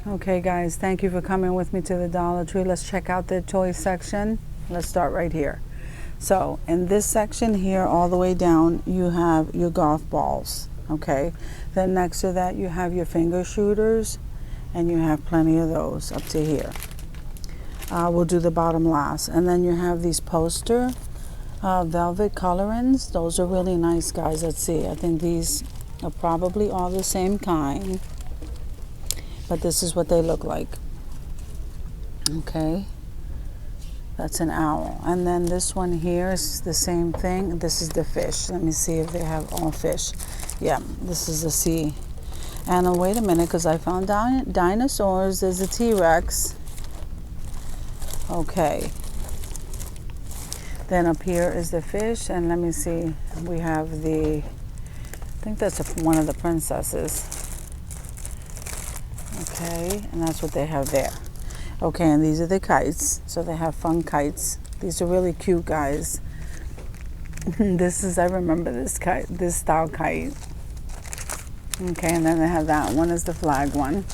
Okay guys, thank you for coming with me to the Dollar Tree. Let's check out the toy section. Let's start right here. So in this section here, all the way down, you have your golf balls. Okay, then next to that you have your finger shooters, and you have plenty of those up to here. We'll do the bottom last. And then you have these poster velvet colorings. Those are really nice, guys. Let's see, I think these are probably all the same kind, but this is what they look like. Okay, that's an owl. And then this one here is the same thing. This is the fish. Let me see if they have all fish. Yeah, this is the sea. And wait a minute, because I found dinosaurs. There's a T-Rex. Okay, then up here is the fish, and let me see, we have the, I think that's one of the princesses. Okay, and that's what they have there. Okay, and these are the kites. So they have fun kites. These are really cute, guys. This is, I remember this kite, this style kite. Okay, and then they have that one is the flag one.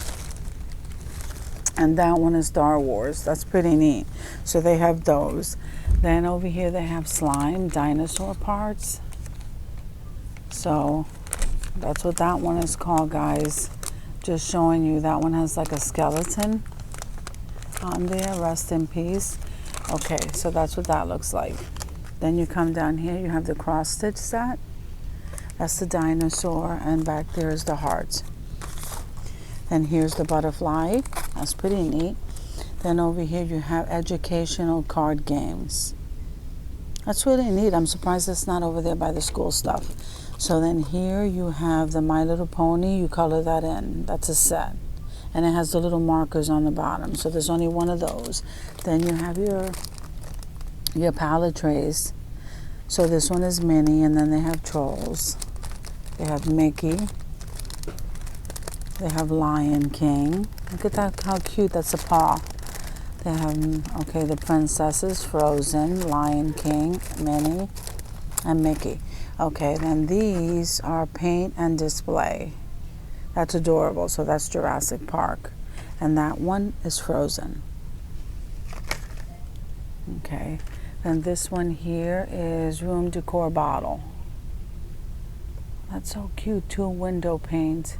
And that one is Star Wars. That's pretty neat. So they have those. Then over here they have slime dinosaur parts. So that's what that one is called, guys. Just showing you, that one has like a skeleton on there. Rest in peace. Okay, so that's what that looks like. Then you come down here, you have the cross stitch set. That's the dinosaur, and back there is the heart. Then here's the butterfly. That's pretty neat. Then over here you have educational card games. That's really neat. I'm surprised it's not over there by the school stuff. So then here you have the My Little Pony. You color that in. That's a set. And it has the little markers on the bottom. So there's only one of those. Then you have your palette trays. So this one is Minnie, and then they have Trolls. They have Mickey. They have Lion King. Look at that, how cute, that's a paw. They have, okay, the princesses, Frozen, Lion King, Minnie, and Mickey. Okay, then these are paint and display. That's adorable, so that's Jurassic Park. And that one is Frozen. Okay, then this one here is room decor bottle. That's so cute, 2 window paint.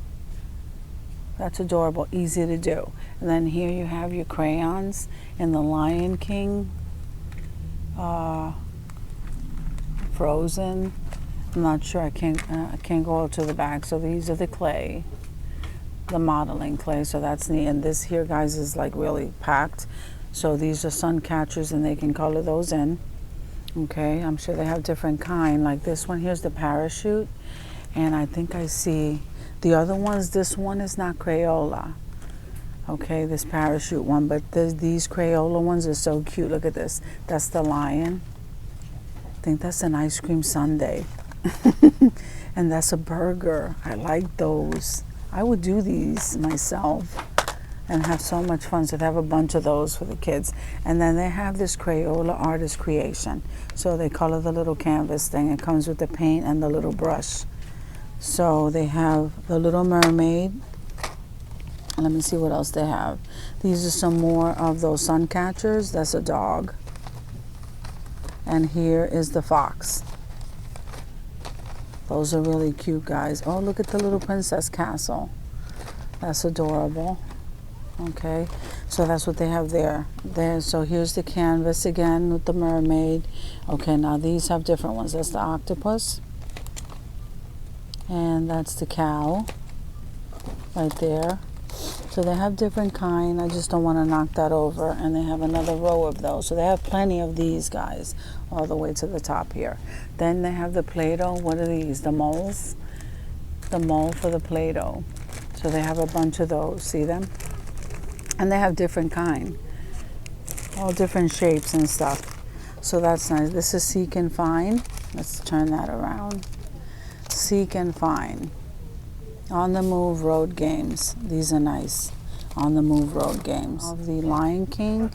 That's adorable, easy to do. And then here you have your crayons in the Lion King, Frozen. I'm not sure, I can't go to the back. So these are the clay, the modeling clay, so that's neat. And this here, guys, is like really packed. So these are sun catchers, and they can color those in. Okay, I'm sure they have different kind. Like this one, here's the parachute. And I think I see the other ones. This one is not Crayola. Okay, this parachute one, but these Crayola ones are so cute. Look at this. That's the lion. I think that's an ice cream sundae. And that's a burger. I like those. I would do these myself and have so much fun. So they have a bunch of those for the kids. And then they have this Crayola artist creation. So they color the little canvas thing. It comes with the paint and the little brush. So they have the Little Mermaid. Let me see what else they have. These are some more of those sun catchers. That's a dog. And here is the fox. Those are really cute, guys. Oh, look at the little princess castle. That's adorable. Okay, so that's what they have there. So here's the canvas again with the mermaid. Okay, now these have different ones. That's the octopus. And that's the cow right there. So they have different kind. I just don't want to knock that over. And they have another row of those. So they have plenty of these, guys, all the way to the top here. Then they have the Play-Doh. What are these? The moles? The mole for the Play-Doh. So they have a bunch of those. See them? And they have different kind. All different shapes and stuff. So that's nice. This is Seek and Find. Let's turn that around. Seek and Find. On the Move road games. These are nice. On the Move road games. Of the Lion King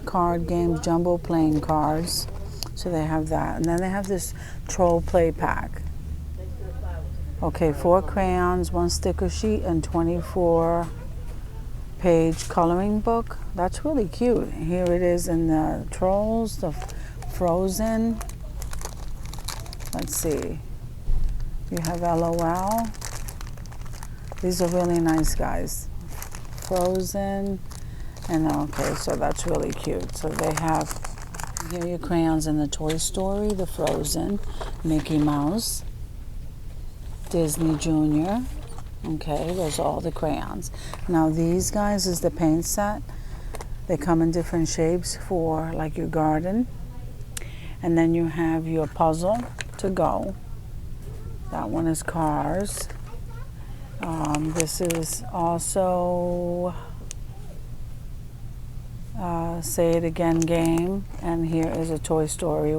card games, jumbo playing cards. So they have that. And then they have this troll play pack. Okay, 4 crayons, 1 sticker sheet, and 24 page coloring book. That's really cute. Here it is in the Trolls, the Frozen. Let's see. You have LOL. These are really nice, guys. Frozen. And okay, so that's really cute. So they have here your crayons in the Toy Story, the Frozen, Mickey Mouse, Disney Junior. Okay, those are all the crayons. Now these guys is the paint set. They come in different shapes for like your garden. And then you have your puzzle to go. That one is cars. This is also Say It Again game. And here is a Toy Story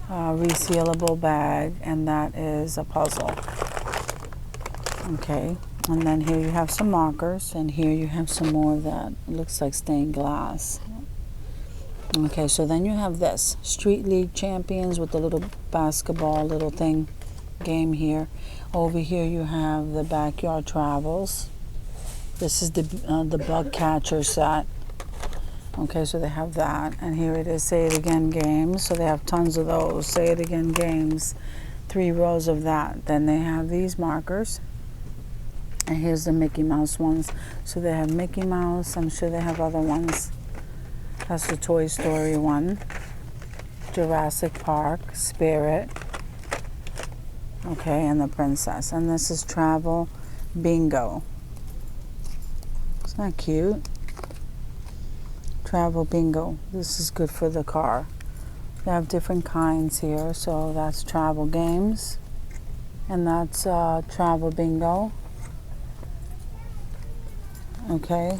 resealable bag. And that is a puzzle. Okay, and then here you have some markers, and here you have some more of that. It looks like stained glass. Okay, so then you have this Street League Champions with the little basketball little thing game here. Over here you have the Backyard Travels. This is the bug catcher set. Okay, so they have that, and here it is Say It Again games. So they have tons of those Say It Again games, 3 rows of that. Then they have these markers. And here's the Mickey Mouse ones. So they have Mickey Mouse. I'm sure they have other ones. That's the Toy Story one. Jurassic Park, Spirit. Okay, and the Princess. And this is Travel Bingo. Isn't that cute? Travel Bingo. This is good for the car. They have different kinds here. So that's Travel Games. And that's Travel Bingo. Okay,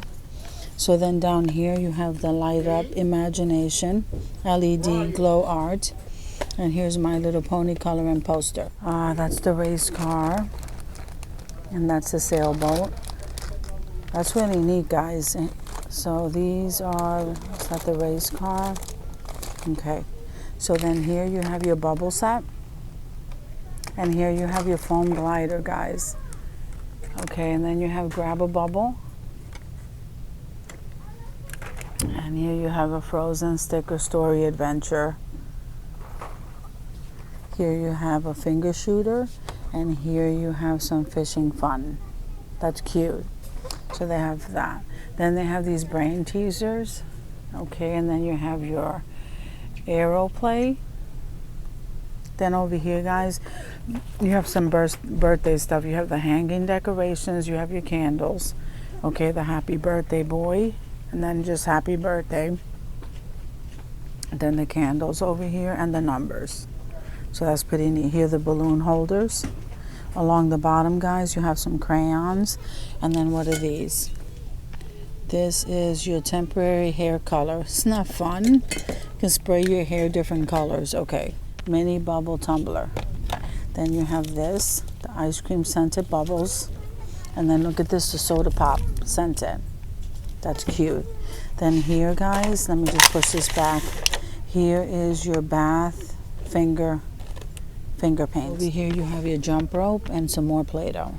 so then down here you have the Light Up Imagination LED glow art, and here's My Little Pony coloring poster. That's the race car, and that's the sailboat. That's really neat, guys. So these are, is that the race car? Okay, so then here you have your bubble set, and here you have your foam glider, guys. Okay, and then you have Grab a Bubble. And here you have a Frozen sticker story adventure. Here you have a finger shooter. And here you have some fishing fun. That's cute. So they have that. Then they have these brain teasers. Okay, and then you have your aero play. Then over here, guys, you have some birthday stuff. You have the hanging decorations. You have your candles. Okay, the happy birthday boy. And then just happy birthday. And then the candles over here and the numbers. So that's pretty neat. Here are the balloon holders. Along the bottom, guys, you have some crayons. And then what are these? This is your temporary hair color. It's not fun. You can spray your hair different colors. Okay. Mini bubble tumbler. Then you have this, the ice cream scented bubbles. And then look at this, the soda pop scented. That's cute. Then here, guys, let me just push this back. Here is your bath finger paint. Over here you have your jump rope and some more Play-Doh.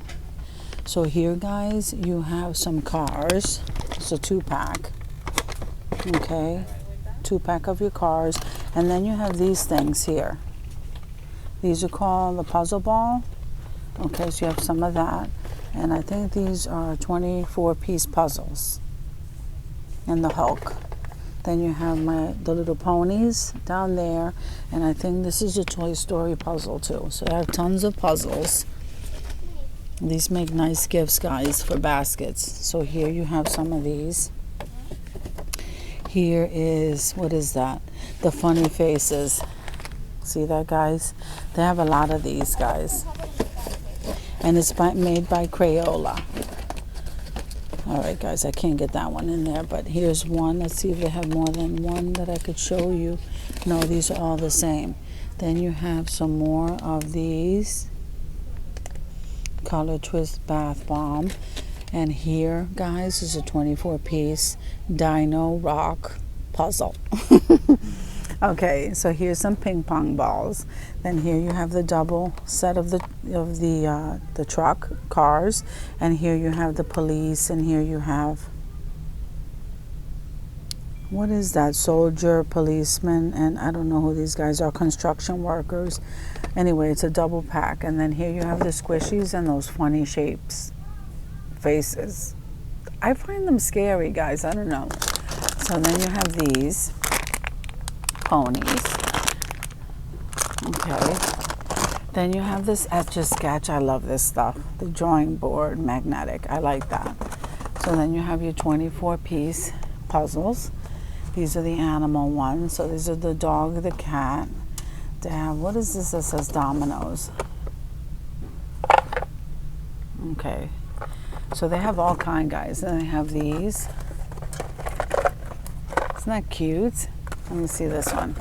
So here, guys, you have some cars. It's a 2-pack. Okay, 2-pack of your cars. And then you have these things here. These are called the puzzle ball. Okay, so you have some of that. And I think these are 24-piece puzzles. And the Hulk. Then you have the little ponies down there. And I think this is a Toy Story puzzle too. So I have tons of puzzles. These make nice gifts, guys, for baskets. So here you have some of these. Here is, what is that? The funny faces. See that, guys? They have a lot of these, guys. And it's made by Crayola. All right, guys, I can't get that one in there, but here's one. Let's see if they have more than one that I could show you. No, these are all the same. Then you have some more of these. Color Twist Bath Bomb. And here, guys, is a 24-piece Dino Rock puzzle. Okay, so here's some ping pong balls. Then here you have the double set of the truck cars, and here you have the police, and here you have, what is that? Soldier, policeman, and I don't know who these guys are, construction workers. Anyway, it's a double pack. And then here you have the squishies and those funny shapes, faces. I find them scary, guys. I don't know. So then you have these ponies. Okay. Then you have this Etch-a-Sketch. I love this stuff. The drawing board, magnetic. I like that. So then you have your 24-piece puzzles. These are the animal ones. So these are the dog, the cat. They have, what is this that says dominoes? Okay. So they have all kind, guys. And they have these. Isn't that cute? Let me see this one.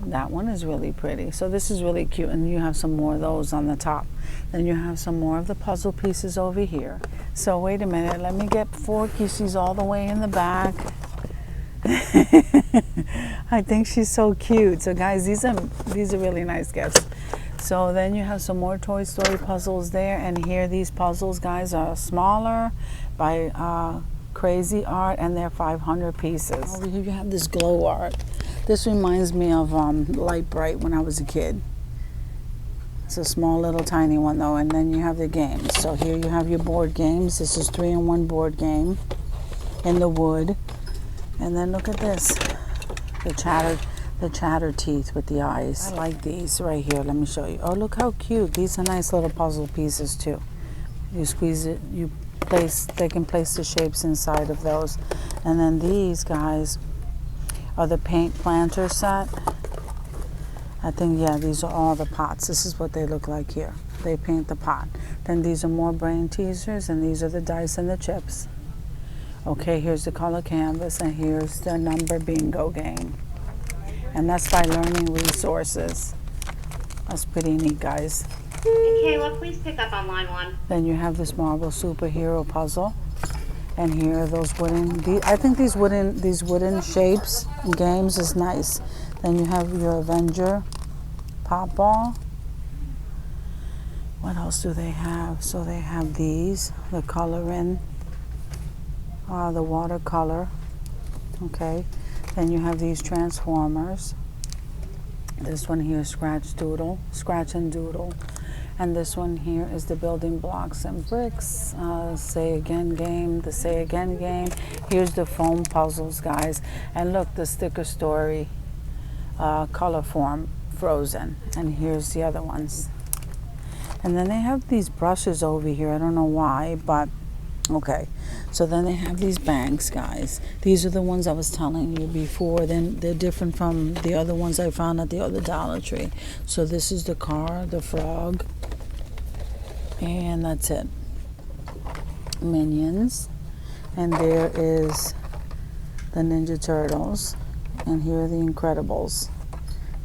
That one is really pretty. So this is really cute. And you have some more of those on the top. Then you have some more of the puzzle pieces over here. So wait a minute. Let me get Forky. She's all the way in the back. I think she's so cute. So guys, these are really nice gifts. So then you have some more Toy Story puzzles there, and here these puzzles, guys, are smaller by Crazy Art, and they're 500 pieces. Over here you have this glow art. This reminds me of Light Bright when I was a kid. It's a small little tiny one though. And then you have the games. So here you have your board games. This is 3-in-1 board game in the wood. And then look at this, the chatter teeth with the eyes. I like these right here. Let me show you. Oh, look how cute. These are nice little puzzle pieces too. You squeeze it, they can place the shapes inside of those. And then these guys are the paint planter set. I think, yeah, these are all the pots. This is what they look like here. They paint the pot. Then these are more brain teasers, and these are the dice and the chips. Okay, here's the color canvas, and here's the number bingo game. And that's by Learning Resources. That's pretty neat, guys. And Kayla, please pick up on line 1. Then you have this Marvel superhero puzzle. And here are those wooden, I think these wooden shapes and games is nice. Then you have your Avenger pop ball. What else do they have? So they have these, the coloring. The watercolor. Okay, then you have these Transformers. This one here is Scratch and Doodle, and this one here is the building blocks and bricks. Say Again game, the Say Again game. Here's the foam puzzles, guys, and look, the Sticker Story color form Frozen, and here's the other ones. And then they have these brushes over here. I don't know why, but okay. So then they have these banks, guys. These are the ones I was telling you before. Then they're different from the other ones I found at the other Dollar Tree. So this is the car, the frog, and that's it. Minions. And there is the Ninja Turtles. And here are the Incredibles.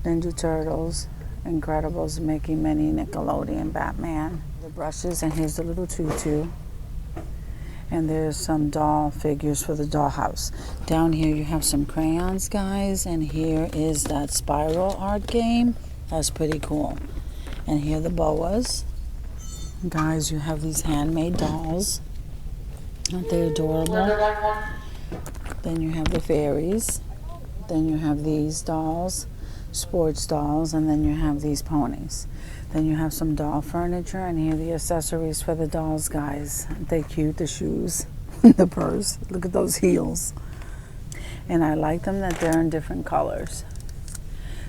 Ninja Turtles, Incredibles, Mickey, Minnie, Nickelodeon, Batman. The brushes, and here's the little tutu. And there's some doll figures for the dollhouse. Down here you have some crayons, guys, and here is that spiral art game. That's pretty cool. And here are the boas. Guys, you have these handmade dolls. Aren't they adorable? Then you have the fairies. Then you have these dolls, sports dolls, and then you have these ponies. Then you have some doll furniture, and here are the accessories for the dolls, guys. Aren't they cute? The shoes, the purse. Look at those heels. And I like them that they're in different colors.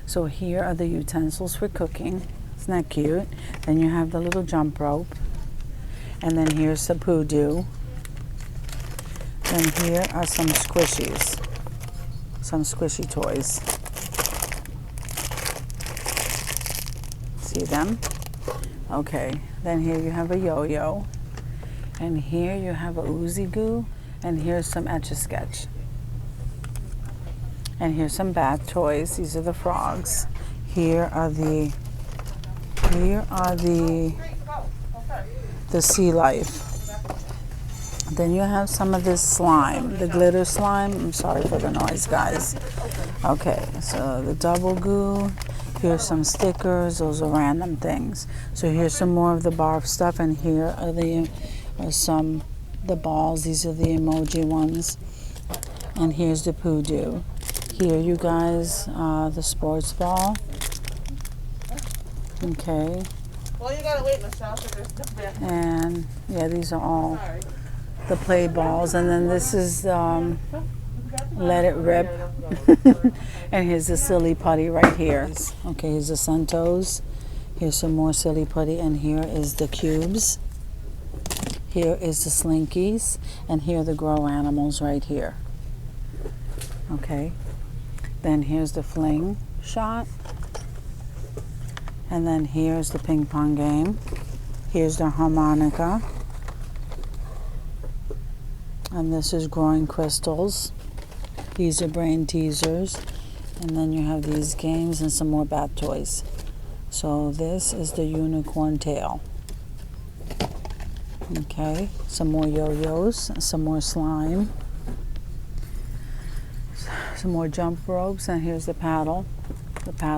So here are the utensils for cooking. Isn't that cute? Then you have the little jump rope. And then here's the Poo-Doo. Then here are some squishies. Some squishy toys. See them? Okay, then here you have a yo-yo, and here you have a Oozy Goo, and here's some Etch-a-Sketch. And here's some bath toys. These are the frogs. Here are the sea life. Then you have some of this slime, the glitter slime. I'm sorry for the noise, guys. Okay, so the double goo. Here's some stickers. Those are random things. So here's some more of the barf stuff, and here are the balls. These are the emoji ones. And here's the Poodoo. Here, you guys, the sports ball. Okay. Well, you gotta wait, Michelle, so there's no back. And yeah, these are all the play balls. And then this is Let It Rip. And here's the silly putty right here. Okay, here's the Centos. Here's some more silly putty. And here is the cubes. Here is the Slinkies. And here are the grow animals right here. Okay. Then here's the fling shot. And then here's the ping pong game. Here's the harmonica. And this is growing crystals. These are brain teasers. And then you have these games and some more bat toys. So this is the unicorn tail. Okay, some more yo-yos, some more slime. Some more jump ropes, and here's the paddle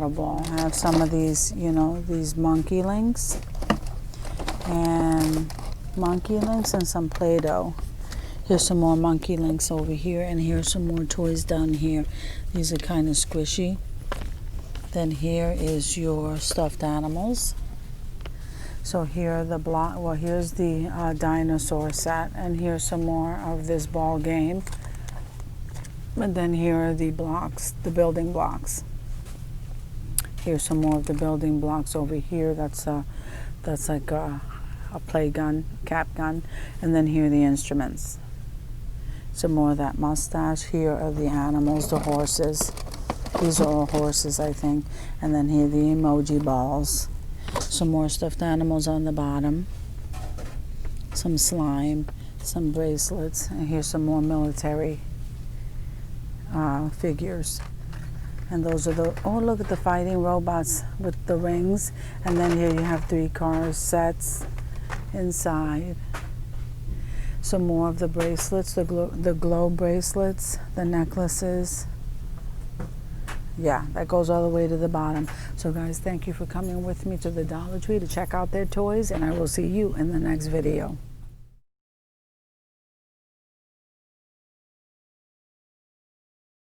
ball. I have some of these, you know, these monkey links and some Play-Doh. Here's some more monkey links over here, and here's some more toys down here. These are kind of squishy. Then here is your stuffed animals. So here are the here's the dinosaur set, and here's some more of this ball game. And then here are the blocks, the building blocks. Here's some more of the building blocks over here. That's like a play gun, cap gun. And then here are the instruments. Some more of that mustache. Here are the animals, the horses. These are all horses, I think. And then here are the emoji balls. Some more stuffed animals on the bottom. Some slime, some bracelets. And here's some more military figures. And those are look at the fighting robots with the rings. And then here you have 3 car sets inside. Some more of the bracelets, the glow bracelets, the necklaces. Yeah, that goes all the way to the bottom. So guys, thank you for coming with me to the Dollar Tree to check out their toys, and I will see you in the next video.